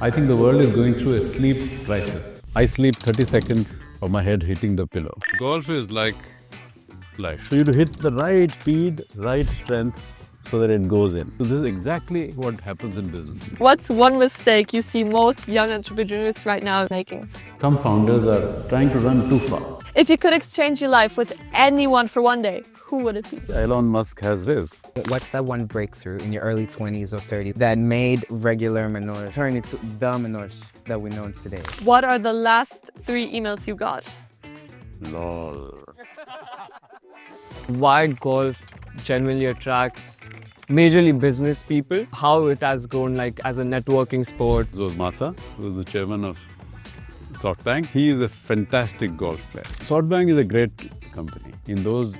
I think the world is going through a sleep crisis. I sleep 30 seconds of my head hitting the pillow. Golf is like life. So you have to hit the right speed, right strength so that it goes in. So this is exactly what happens in business. What's one mistake you see most young entrepreneurs right now making? Some founders are trying to run too fast. If you could exchange your life with anyone for one day, who would it be? Elon Musk has this. What's that one breakthrough in your early 20s or 30s that made regular Manoj turn into the Manoj that we know today? What are the last 3 emails you got? Lol. Why golf genuinely attracts majorly business people, how it has grown like as a networking sport. This was Masa, who is the chairman of SoftBank. He is a fantastic golf player. SoftBank is a great company. In those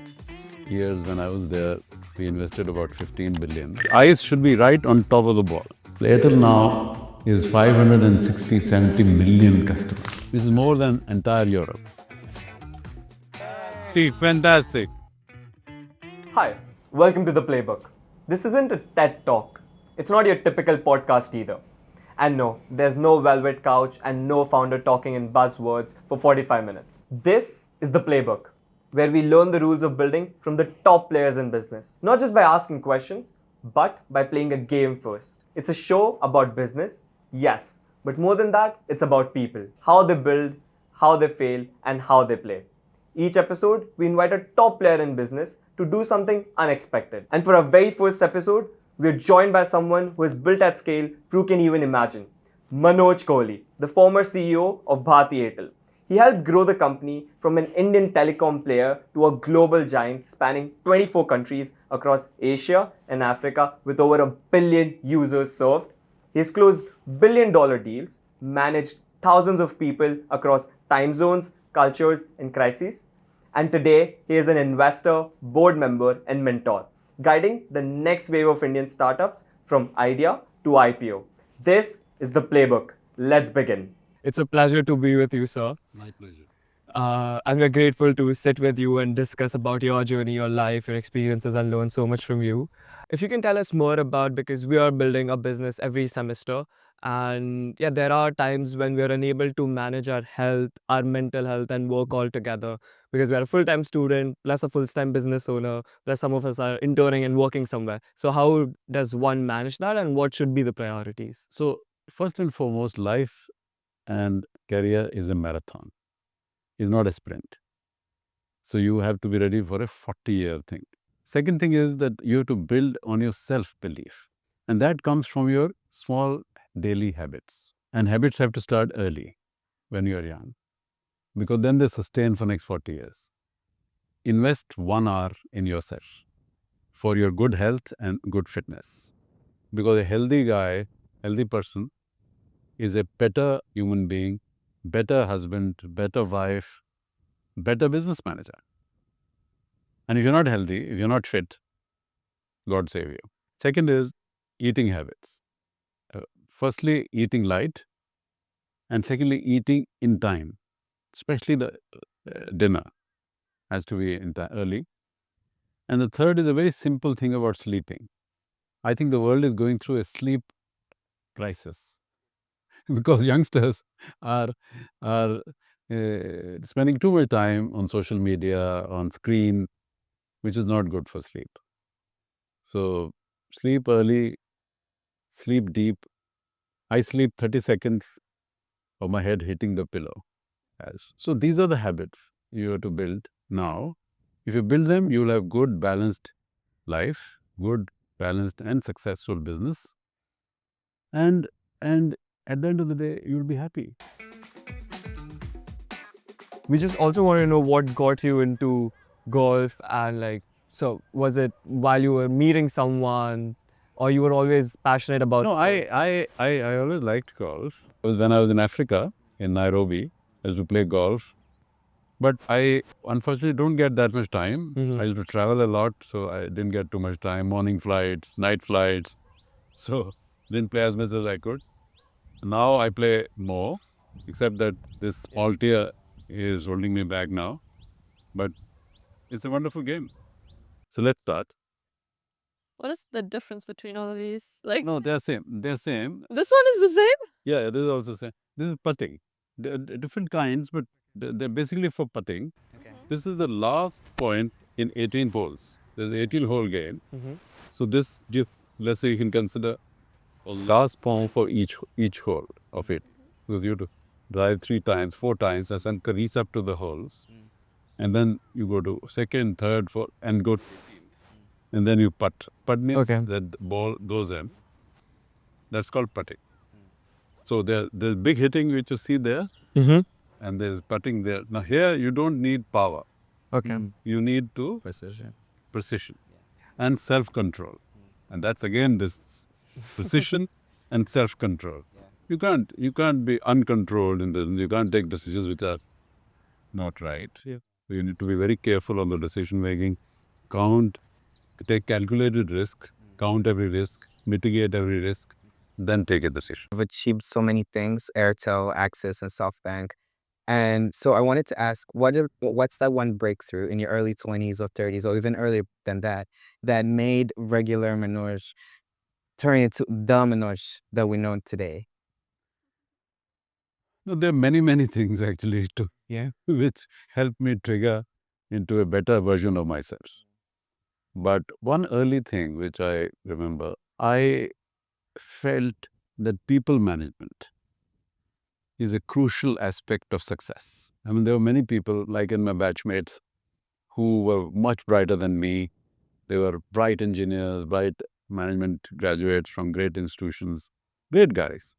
years when I was there, we invested about 15 billion. Eyes should be right on top of the ball. Airtel now is 560-70 million customers. This is more than entire Europe. Fantastic. Hi, welcome to the Playbook. This isn't a TED Talk. It's not your typical podcast either. And no, there's no velvet couch and no founder talking in buzzwords for 45 minutes. This is the Playbook, where we learn the rules of building from the top players in business. Not just by asking questions, but by playing a game first. It's a show about business, yes, but more than that, it's about people. How they build, how they fail, and how they play. Each episode, we invite a top player in business to do something unexpected. And for our very first episode, we're joined by someone who has built at scale few can even imagine. Manoj Kohli, the former CEO of Airtel. He helped grow the company from an Indian telecom player to a global giant spanning 24 countries across Asia and Africa with over 1 billion users served. He has closed billion-dollar deals, managed thousands of people across time zones, cultures, and crises. And today, he is an investor, board member, and mentor, guiding the next wave of Indian startups from idea to IPO. This is the Playbook. Let's begin. It's a pleasure to be with you, sir. My pleasure. And we're grateful to sit with you and discuss about your journey, your life, your experiences, and learn so much from you. If you can tell us more about, because we are building a business every semester, and yeah, there are times when we're unable to manage our health, our mental health, and work all together because we're a full-time student, plus a full-time business owner, plus some of us are interning and working somewhere. So how does one manage that, and what should be the priorities? So first and foremost, life and career is a marathon. It's not a sprint. So you have to be ready for a 40-year thing. Second thing is that you have to build on your self-belief. And that comes from your small daily habits. And habits have to start early when you are young, because then they sustain for next 40 years. Invest 1 hour in yourself for your good health and good fitness. Because a healthy guy, healthy person is a better human being, better husband, better wife, better business manager. And if you're not healthy, if you're not fit, God save you. Second is eating habits. Firstly, eating light, and secondly, eating in time, especially the dinner has to be in early. And the third is a very simple thing about sleeping. I think the world is going through a sleep crisis because youngsters are spending too much time on social media, on screen, which is not good for sleep. So sleep early, sleep deep. I sleep 30 seconds of my head hitting the pillow. So these are the habits you have to build now. If you build them, you will have good, balanced life, good, balanced and successful business. And at the end of the day, you will be happy. We just also want to know what got you into golf, and like, so was it while you were meeting someone, or you were always passionate about No, sports? I always liked golf. When I was in Africa, in Nairobi, I used to play golf. But I unfortunately don't get that much time. I used to travel a lot, so I didn't get too much time. Morning flights, night flights. So didn't play as much as I could. Now I play more, except that this small tier is holding me back now. But it's a wonderful game. So let's start. What is the difference between all of these? Like, No, they're same. They're same. this one is the same? Yeah, this is also same. This is putting. They're different kinds, but they're basically for putting. Okay. This is the last point in 18 holes. There's an 18-hole game. So this, let's say you can consider a last pawn for each hole of it. Because you have to drive 3 times, 4 times, and reach up to the holes. And then you go to second, third, fourth, and go to 18. And then you putt. Putt means Okay. that the ball goes in. That's called putting. So there's big hitting which you see there, and there's putting there. Now here you don't need power. Okay. You need to precision and self-control. And that's again this precision and self-control. You can't be uncontrolled in this. You can't take decisions which are not right. Yeah. So you need to be very careful on the decision making. Take calculated risk, count every risk, mitigate every risk, then take a decision. I've achieved so many things, Airtel, Axis, and SoftBank. And so I wanted to ask, what's that one breakthrough in your early 20s or 30s, or even earlier than that, that made regular Manoj turn into the Manoj that we know today? No, there are many things actually which helped me trigger into a better version of myself. But one early thing which I remember, I felt that people management is a crucial aspect of success. I mean, there were many people, like in my batchmates, who were much brighter than me. They were bright engineers, bright management graduates from great institutions, great guys.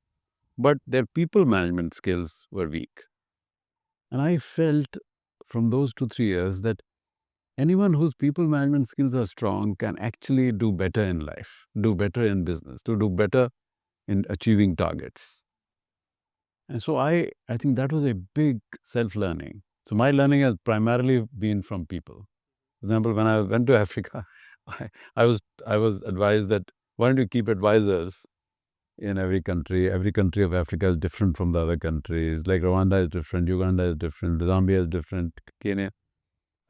But their people management skills were weak. And I felt from those 2-3 years that anyone whose people management skills are strong can actually do better in life, do better in business, to do better in achieving targets. And so I think that was a big self-learning. So my learning has primarily been from people. For example, when I went to Africa, I was advised that why don't you keep advisors in every country? Every country of Africa is different from the other countries. Like Rwanda is different, Uganda is different, Zambia is different, Kenya.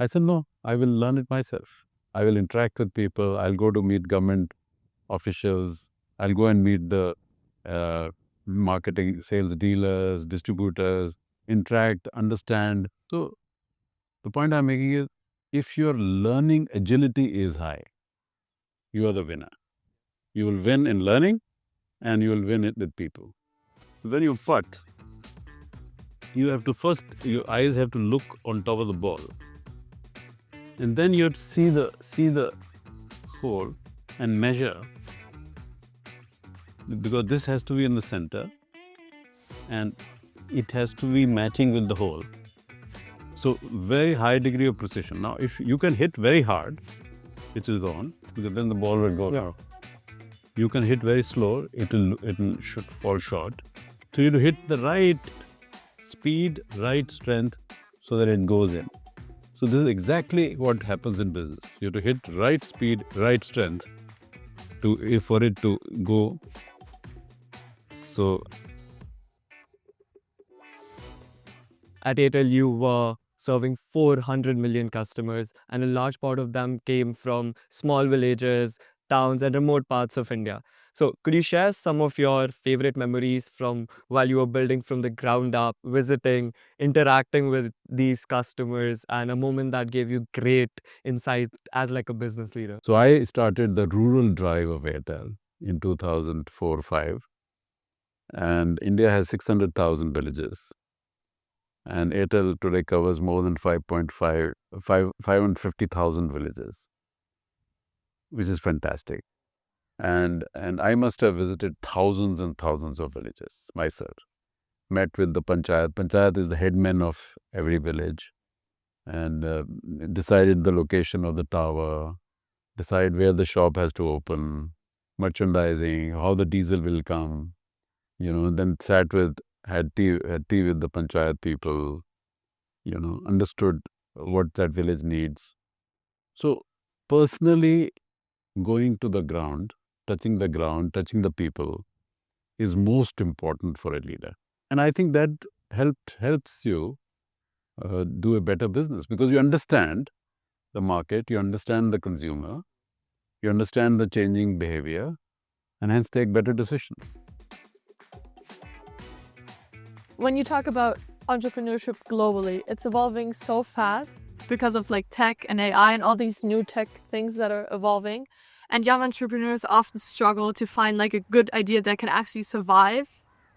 I said, no, I will learn it myself. I will interact with people. I'll go to meet government officials. I'll go and meet the marketing, sales dealers, distributors, interact, understand. So the point I'm making is, if your learning agility is high, you are the winner. You will win in learning and you will win it with people. When you putt, you have to first, your eyes have to look on top of the ball. And then you have to see the hole and measure, because this has to be in the center and it has to be matching with the hole. So very high degree of precision. Now if you can hit very hard, which is on, because then the ball will go down. You can hit very slow, it should fall short. So you have to hit the right speed, right strength, so that it goes in. So this is exactly what happens in business. You have to hit right speed, right strength for it to go. So At Airtel, you were serving 400 million customers, and a large part of them came from small villages, towns, and remote parts of India. So, could you share some of your favorite memories from while you were building from the ground up, visiting, interacting with these customers, and a moment that gave you great insight as like a business leader? So I started the rural drive of Airtel in 2004-5, and India has 600,000 villages. And Airtel today covers more than 550,000 villages, which is fantastic. And I must have visited thousands and thousands of villages myself. Met with the panchayat. Panchayat is the headman of every village, and decided the location of the tower, decide where the shop has to open, merchandising, how the diesel will come. Then had tea with the panchayat people. Understood what that village needs. So personally, going to the ground, touching the people is most important for a leader. And I think that helps you do a better business, because you understand the market, you understand the consumer, You understand the changing behavior and hence take better decisions. When you talk about entrepreneurship globally, it's evolving so fast because of like tech and AI and all these new tech things that are evolving. And young entrepreneurs often struggle to find like a good idea that can actually survive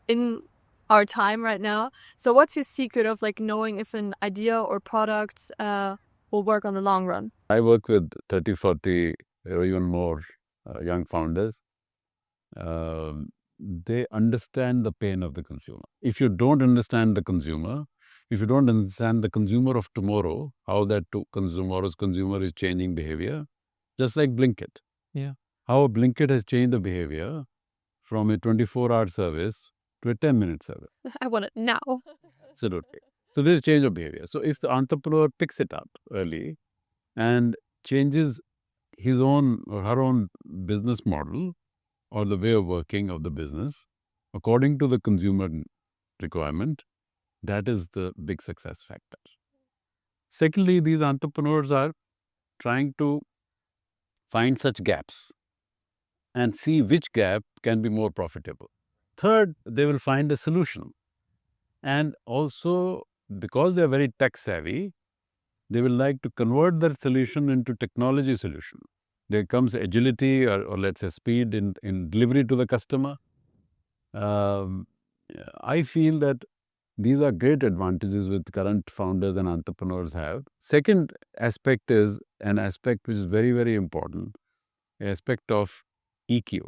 in our time right now. So what's your secret of like knowing if an idea or product will work on the long run? I work with 30, 40 or even more young founders. They understand the pain of the consumer. If you don't understand the consumer, if you don't understand the consumer of tomorrow, how that tomorrow's consumer is changing behavior, just like Blinkit. Yeah. How Blinkit has changed the behavior from a 24-hour service to a 10-minute service. I want it now. Absolutely. So there's change of behavior. So if the entrepreneur picks it up early and changes his own or her own business model or the way of working of the business according to the consumer requirement, that is the big success factor. Secondly, these entrepreneurs are trying to find such gaps and see which gap can be more profitable. Third, they will find a solution. And also, because they are very tech savvy, they will like to convert that solution into technology solution. There comes agility or let's say speed in delivery to the customer. I feel that these are great advantages which current founders and entrepreneurs have. Second aspect is an aspect which is very, very important, aspect of EQ.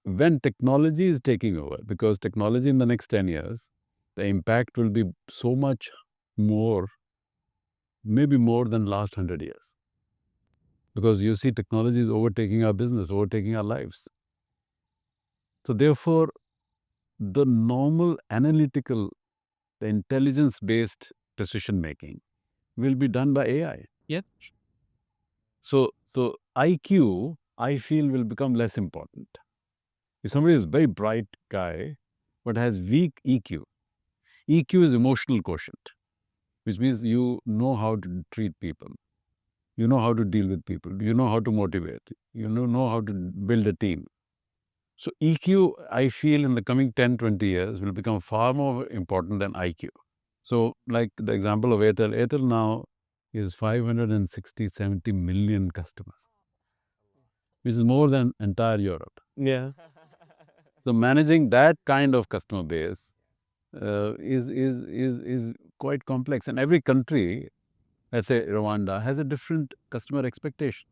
When technology is taking over, because technology in the next 10 years, the impact will be so much more, maybe more than last 100 years. Because you see technology is overtaking our business, overtaking our lives. So therefore, the normal analytical, the intelligence-based decision making will be done by AI. Yeah. So IQ, I feel, will become less important. If somebody is a very bright guy but has weak EQ, EQ is emotional quotient, which means you know how to treat people, you know how to deal with people, you know how to motivate, you know how to build a team. So EQ, I feel, in the coming 10, 20 years will become far more important than IQ. So like the example of Airtel, Airtel now is 560, 70 million customers, which is more than entire Europe. Yeah. So managing that kind of customer base is quite complex. And every country, let's say Rwanda, has a different customer expectation.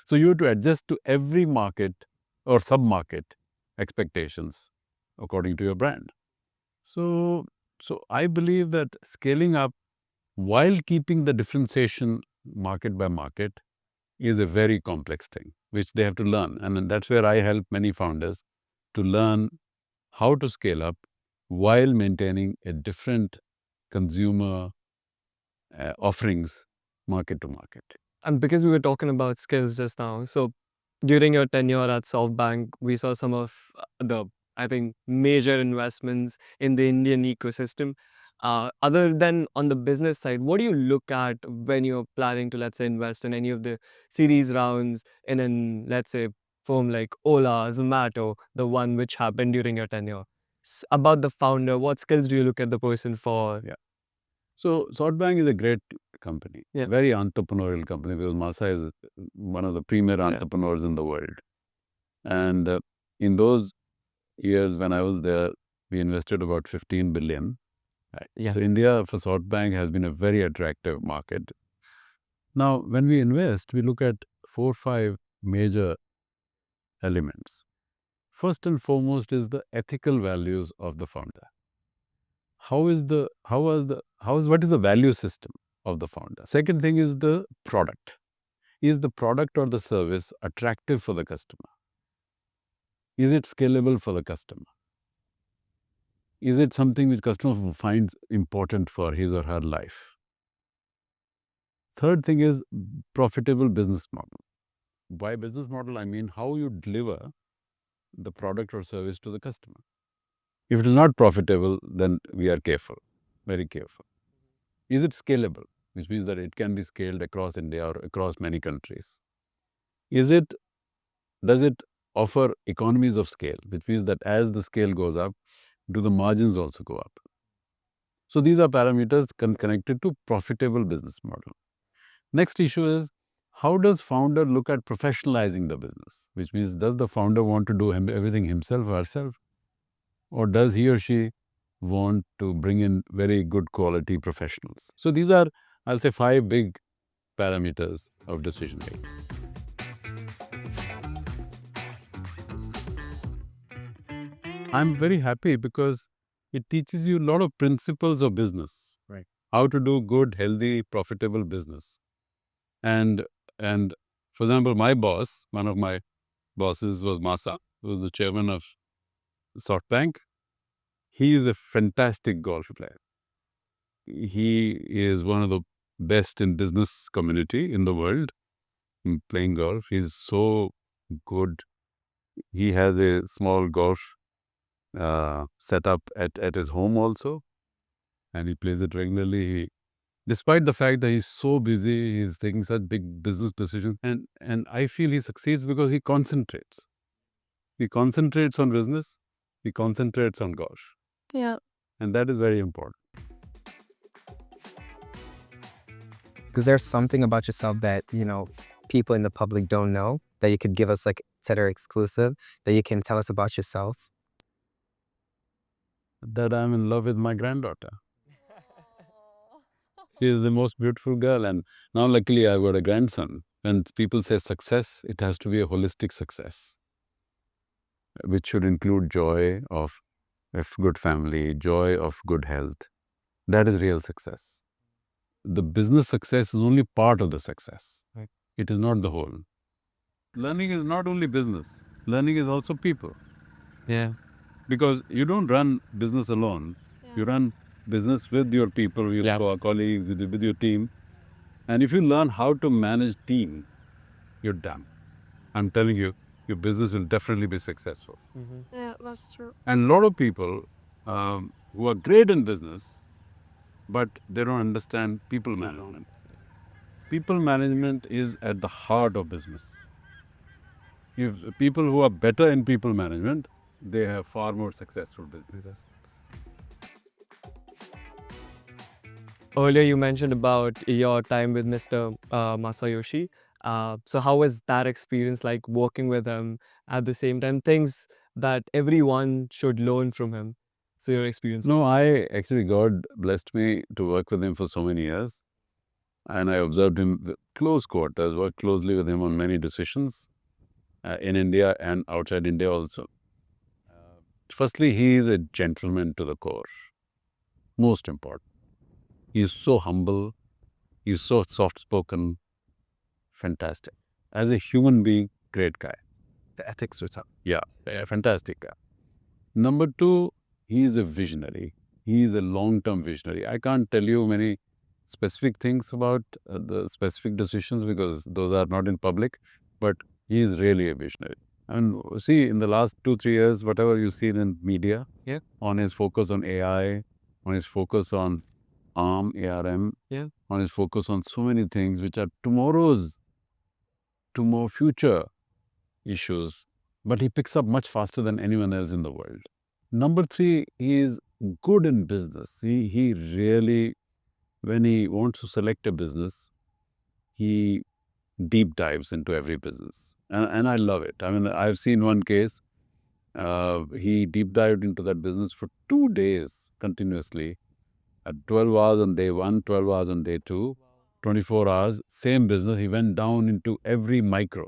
So you have to adjust to every market or sub-market expectations according to your brand. So I believe that scaling up while keeping the differentiation market by market is a very complex thing, which they have to learn. And that's where I help many founders to learn how to scale up while maintaining a different consumer offerings market to market. And because we were talking about skills just now, so during your tenure at SoftBank, we saw some of the, I think, major investments in the Indian ecosystem. Other than on the business side, what do you look at when you're planning to, let's say, invest in any of the series rounds in an, let's say, firm like Ola, Zomato, the one which happened during your tenure? About the founder, what skills do you look at the person for? Yeah. So SoftBank is a great company, Yeah. very entrepreneurial company, because Masa is one of the premier entrepreneurs in the world. And in those years when I was there, we invested about 15 billion. Right. Yeah. So India for SoftBank has been a very attractive market. Now, when we invest, we look at 4 or 5 major elements. First and foremost is the ethical values of the founder. What is the value system of the founder? Second thing is the product. Is the product or the service attractive for the customer? Is it scalable for the customer? Is it something which customer finds important for his or her life? Third thing is profitable business model. By business model, I mean how you deliver the product or service to the customer. If it is not profitable, then we are careful, very careful. Is it scalable? which means that it can be scaled across India or across many countries. Does it offer economies of scale, which means that as the scale goes up, do the margins also go up? So these are parameters connected to profitable business model. Next issue is, how does founder look at professionalizing the business? Which means, does the founder want to do everything himself or herself? Or does he or she want to bring in very good quality professionals? So these are, I'll say, 5 big parameters of decision making. I'm very happy because it teaches you a lot of principles of business. Right. How to do good, healthy, profitable business. And for example, my boss, one of my bosses was Masa, who was the chairman of SoftBank. He is a fantastic golf player. He is one of the best in business community in the world in playing golf. He's so good. He has a small golf set up at his home also, and he plays it regularly. Despite the fact that he's so busy, he's taking such big business decisions, and I feel he succeeds because he concentrates. He concentrates on business. He concentrates on golf, Yeah. and that is very important. Because there's something about yourself that, people in the public don't know, that you could give us like Tetr exclusive, that you can tell us about yourself. That I'm in love with my granddaughter. She is the most beautiful girl, and now luckily I've got a grandson. When people say success, it has to be a holistic success, which should include joy of a good family, joy of good health. That is real success. The business success is only part of the success. Right. It is not the whole. Learning is not only business. Learning is also people. Yeah. Because you don't run business alone. You run business with your people, with your Yes. colleagues, with your team. And if you learn how to manage team, you're done. I'm telling you, your business will definitely be successful. Yeah, that's true. And a lot of people who are great in business, but they don't understand people management. People management is at the heart of business. If people who are better in people management, they have far more successful businesses. Earlier, you mentioned about your time with Mr. Masayoshi. So how was that experience like working with him at the same time? Things that everyone should learn from him. So your experience. No, God blessed me to work with him for so many years. And I observed him with close quarters, worked closely with him on many decisions in India and outside India also. Firstly, he is a gentleman to the core. Most important. He is so humble. He is so soft-spoken. Fantastic. As a human being, great guy. The ethics are top. Yeah, a fantastic guy. Number 2, he is a visionary. He is a long-term visionary. I can't tell you many specific things about the specific decisions because those are not in public, but he is really a visionary. And see, in the last 2-3 years, whatever you see in media, on his focus on AI, on his focus on ARM, on his focus on so many things which are tomorrow's future issues, but he picks up much faster than anyone else in the world. Number 3, he is good in business. He really, when he wants to select a business, he deep dives into every business. And I love it. I mean, I've seen one case, he deep dived into that business for 2 days continuously, at 12 hours on day 1, 12 hours on day 2, 24 hours, same business. He went down into every micro.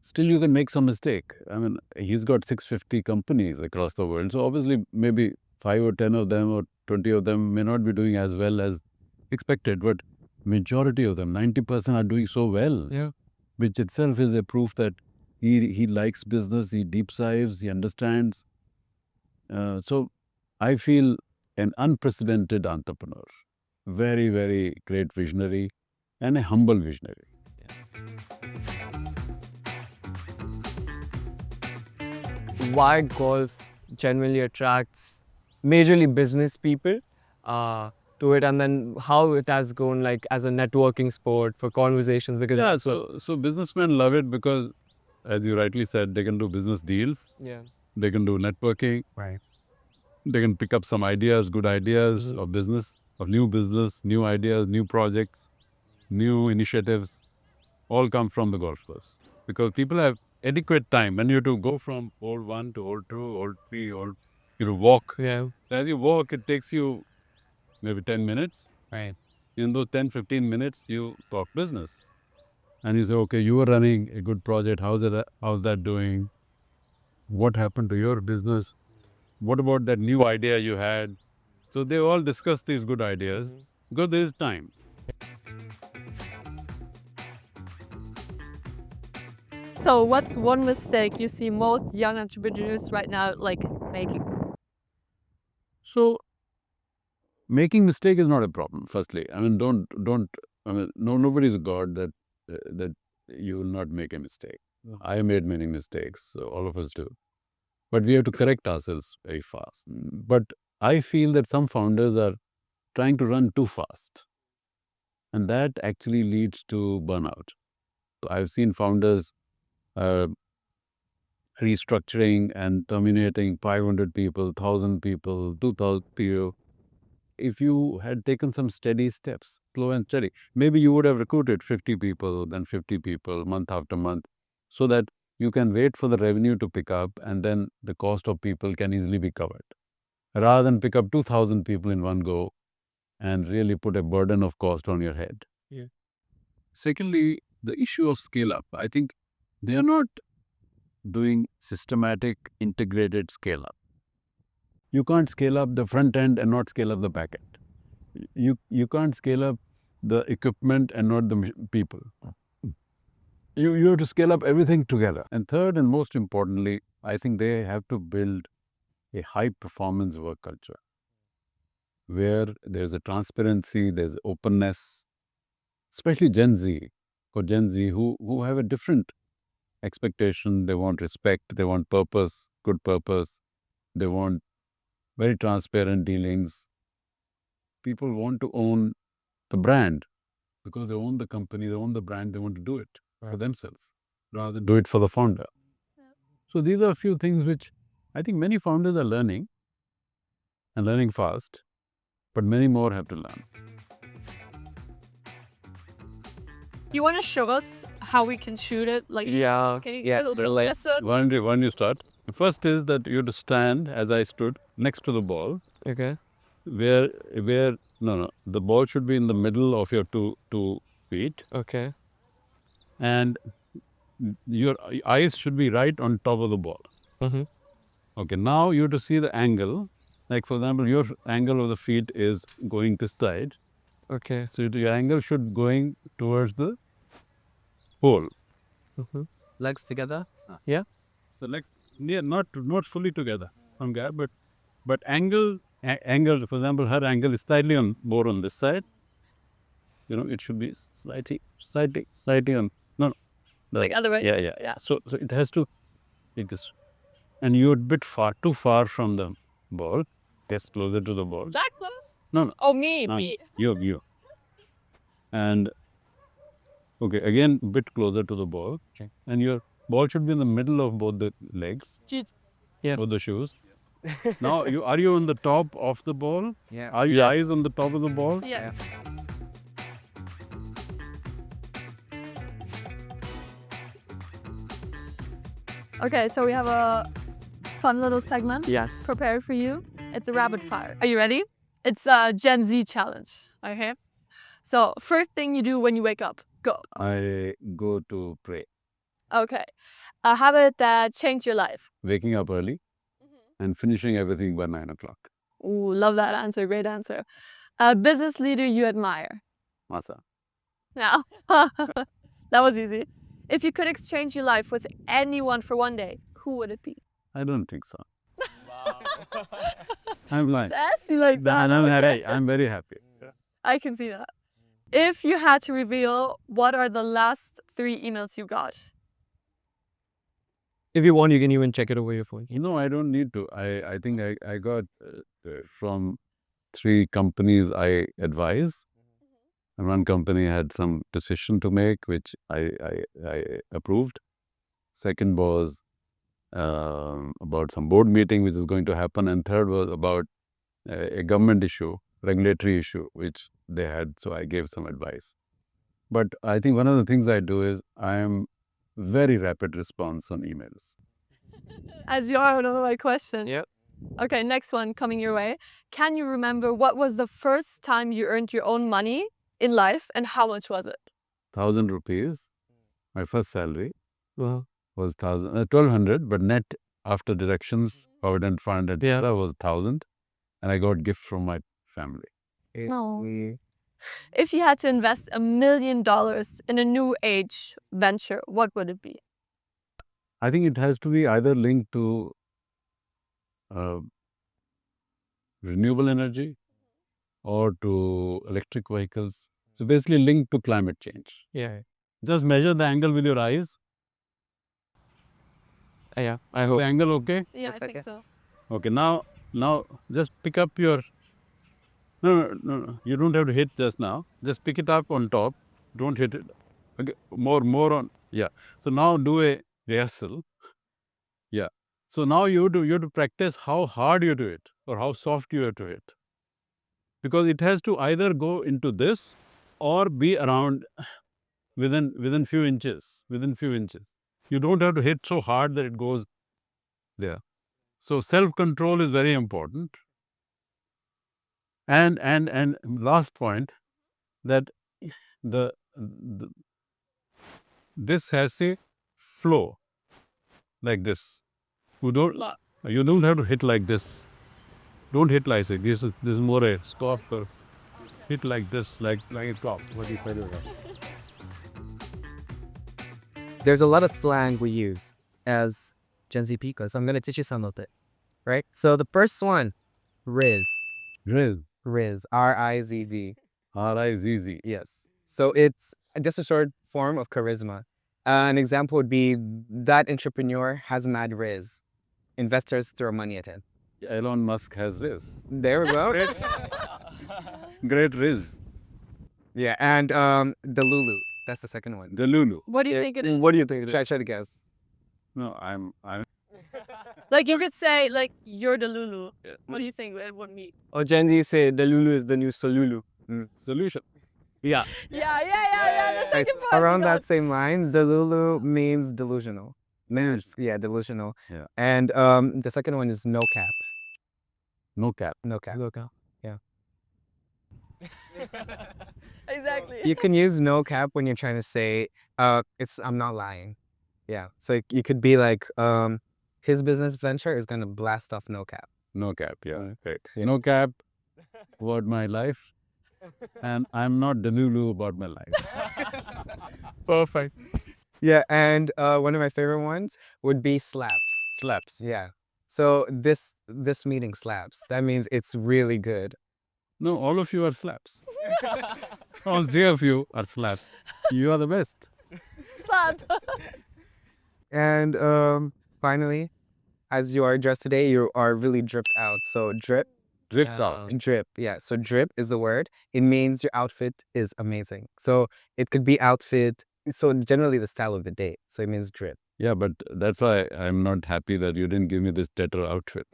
Still, you can make some mistake. I mean, he's got 650 companies across the world. So obviously, maybe 5 or 10 of them or 20 of them may not be doing as well as expected. But majority of them, 90% are doing so well. Yeah. Which itself is a proof that he likes business, he deep dives, he understands. So I feel an unprecedented entrepreneur. Very, very great visionary and a humble visionary. Why golf genuinely attracts majorly business people. to it, and then how it has gone like as a networking sport for conversations? Because Yeah, so businessmen love it because, as you rightly said, they can do business deals, yeah, they can do networking, right. they can pick up some ideas, good ideas Mhm. of business, new ideas, new projects, new initiatives, all come from the golf course. Because people have adequate time. When you to go from hole 1 to hole 2, hole 3, you walk. Yeah, As you walk, it takes you maybe 10 minutes. right. In those 10, 15 minutes, you talk business. And you say, okay, you were running a good project. How's that doing? What happened to your business? What about that new idea you had? So they all discuss these good ideas because there is time. So, what's one mistake you see most young entrepreneurs right now like making? So making mistake is not a problem. Firstly, I mean, don't. I mean, nobody's God that you will not make a mistake. I made many mistakes. So all of us do, but we have to correct ourselves very fast. But I feel that some founders are trying to run too fast, and that actually leads to burnout. I've seen founders uh, restructuring and terminating 500 people, 1,000 people, 2,000 people. If you had taken some steady steps, slow and steady, maybe you would have recruited 50 people, then 50 people, month after month, so that you can wait for the revenue to pick up and then the cost of people can easily be covered. Rather than pick up 2,000 people in one go and really put a burden of cost on your head. Yeah. Secondly, the issue of scale up. I think they are not doing systematic integrated scale up. You can't scale up the front end and not scale up the back end. You can't scale up the equipment and not the people. You have to scale up everything together. And third and most importantly, I think they have to build a high performance work culture where there's a transparency, there's openness, especially Gen Z. For Gen Z who have a different expectation, they want respect, they want purpose, good purpose, they want very transparent dealings. People want to own the brand because they own the company, they own the brand, they want to do it for themselves rather than do it for the founder. So these are a few things which I think many founders are learning and learning fast, but many more have to learn. You want to show us how we can shoot it? Like, Yeah, can you yeah, little they're like- lesson? Why don't you start? The first is that you have to stand as I stood next to the ball, Okay. where the ball should be in the middle of your two feet, Okay. and your eyes should be right on top of the ball. Mm-hmm. Okay, now you have to see the angle. Like for example, your angle of the feet is going this side, Okay. so your angle should going towards the pole. Mm-hmm. Legs together. The legs, yeah, not fully together on gap, but angle. For example, her angle is slightly more on this side. It should be slightly on. No, Like other way? yeah. So it has to be this, and you're a bit too far from the ball. Just closer to the ball. That close? No. Oh, me. You. And okay, again, bit closer to the ball. Okay. And your ball should be in the middle of both the legs, Jeet. both the shoes. Now, are you on the top of the ball? Yeah. Are your eyes on the top of the ball? Yeah. Okay, so we have a fun little segment Yes. prepared for you. It's a rapid fire. Are you ready? It's a Gen Z challenge. Okay. So first thing you do when you wake up, go. I go to pray. Okay. A habit that changed your life. Waking up early and finishing everything by 9 o'clock. Ooh, love that answer. Great answer. A business leader you admire. Masa. Yeah. That was easy. If you could exchange your life with anyone for one day, who would it be? I don't think so. I'm like, Sassy like that. I'm very happy. I can see that. If you had to reveal, what are the last 3 emails you got? If you want, you can even check it over your phone. No, I don't need to. I think I got from 3 companies I advise, and one company had some decision to make, which I approved. Second was about some board meeting which is going to happen, and third was about a government issue, regulatory issue, which they had. So I gave some advice. But I think one of the things I do is I am very rapid response on emails. As you are, another my question. Yep. Okay, next one coming your way. Can you remember what was the first time you earned your own money in life and how much was it? 1,000 rupees. My first salary Wow. was 1,200, but net after deductions, provident fund, etc. was 1,000, and I got gift from my family. No. We- If you had to invest $1 million in a new age venture, what would it be? I think it has to be either linked to uh, renewable energy or to electric vehicles. So basically linked to climate change. Yeah. Just measure the angle with your eyes. Yeah. I hope. The angle okay? Yeah, One I think second. so. Okay, now just pick up your... No, you don't have to hit just now. Just pick it up on top. Don't hit it. Okay, more on... Yeah. So now do a rehearsal. Yeah. So now you have to practice how hard you do it or how soft you have to hit. Because it has to either go into this or be around within few inches. You don't have to hit so hard that it goes there. So self-control is very important. And last point, that this has a flow like this. You don't have to hit like this. Don't hit like this. This is more a stop. Hit like this, like a stop. What do you call it? There's a lot of slang we use as Gen Z people, so I'm going to teach you some of it, right? So the first one, Riz. Riz. Riz. R-I-Z-Z. R-I-Z-Z. Yes. So it's just a short form of charisma. An example would be that entrepreneur has mad Riz. Investors throw money at him. Elon Musk has Riz. There we go. Great Riz. Yeah, and the Lulu. That's the second one. The Lulu. What do you think it is? What do you think it Should I is? try to guess? No, I'm Like you could say, like, you're the Lulu. What do you think it would mean? Or Gen Z say the Lulu is the new Solulu. solution. Yeah. Yeah. The Nice. second part. Around that same line, Delulu means delusional. Yeah, delusional. Yeah. And the second one is no cap. No cap. No cap. Look out. Exactly. You can use no cap when you're trying to say, I'm not lying. Yeah. So you could be like, his business venture is gonna blast off no cap. No cap, yeah. Right. No cap about my life. And I'm not delulu about my life. Perfect. Yeah, and one of my favorite ones would be slaps. Slaps. Yeah. So this meeting slaps. That means it's really good. No, all of you are slaps. All 3 of you are slaps. You are the best. Slap. And finally, as you are dressed today, you are really dripped out. So drip, Dripped Yeah. out. drip. Yeah. So drip is the word. It means your outfit is amazing. So it could be outfit. So generally the style of the day. So it means drip. Yeah, but that's why I'm not happy that you didn't give me this Tetr outfit.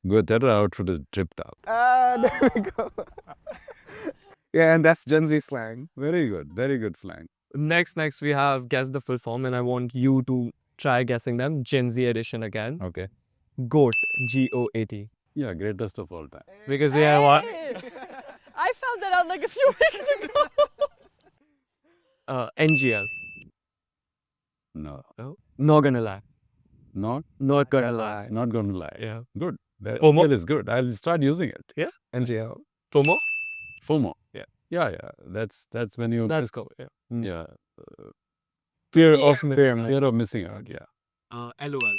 Good Tetr outfit is dripped out. There we go. Yeah, and that's Gen Z slang. Very good flank. Next, we have guess the full form, and I want you to try guessing them. Gen Z edition again. Okay. GOAT. G-O-A-T. Yeah, greatest of all time. Because we have what? Hey! I found that out like a few weeks ago. NGL. No. Not gonna lie. Not Not gonna lie. not gonna lie. Yeah. Good. That FOMO? is good. I'll start using it. NGL. FOMO? FOMO. Yeah. Yeah. That's when you That's cool. Yeah. yeah. Fear Fear. of fear. Fear of missing out. Yeah. LOL.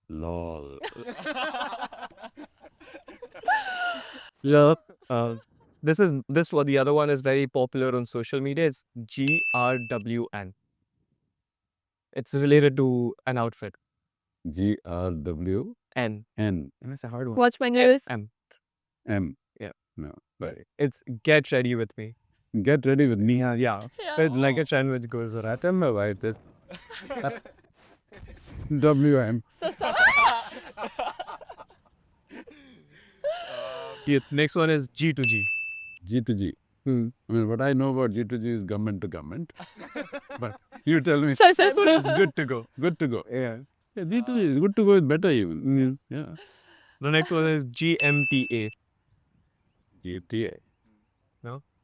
Lol. Yeah. This one. The other one is very popular on social media. It's GRWN. It's related to an outfit. GRWN. N. That's a hard one. Watch my news. M. M. Yeah. No. Right. It's get ready with me. Get ready with me. Yeah. So it's like a trend which goes around. I tell my wife this. WM. So. The next one is G to G. G to G. I mean, what I know about G to G is government to government. But you tell me. So This one is smooth. good to go. Good to go. Yeah. Yeah, G to G is good to go is better even. Yeah. The next one is GMTA. GTA.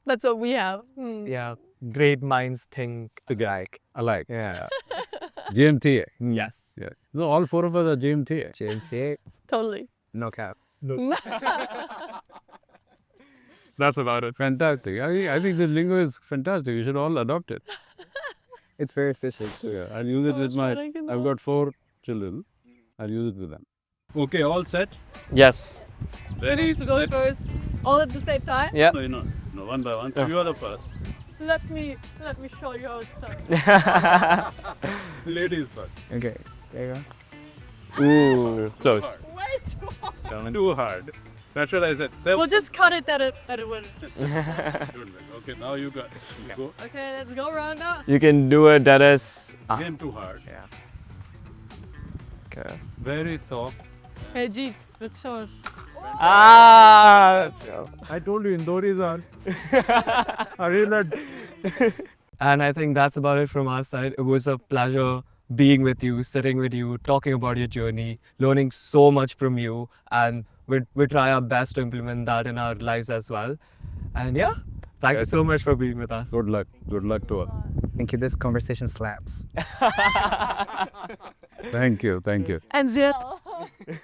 That's what we have. Yeah. Great minds think alike. Alike. Yeah. GMTA. Yes. Yeah. No, all four of us are GMTA. JMCA, Totally. no cap. That's about it. Fantastic. I think the lingo is fantastic. You should all adopt it. It's very efficient. Yeah, I'll use it So with much my. fun, I can I've know. got 4 children. I'll use it with them. Okay, all set. Yes. Ready to go first, all at the same time. Yeah. No, no, one by one. You are the first. Let me show you how it's done. Ladies first. Okay, there you go. Ooh. Close. Way too hard. Too hard. That's what I said. We'll just cut it that it will. Okay, now you got. You go. Okay, let's go round up. You can do it, Dennis. Again, too hard. Yeah. Okay. Very soft. Hey, Jeet, let's show us. Let's go. I told you, Indoris are. Are you not? And I think that's about it from our side. It was a pleasure being with you, sitting with you, talking about your journey, learning so much from you, and we try our best to implement that in our lives as well. And yeah, thank you so much for being with us. Good luck. Good luck to all. Thank you. This conversation slaps. Thank you. Thank you. And Jeet.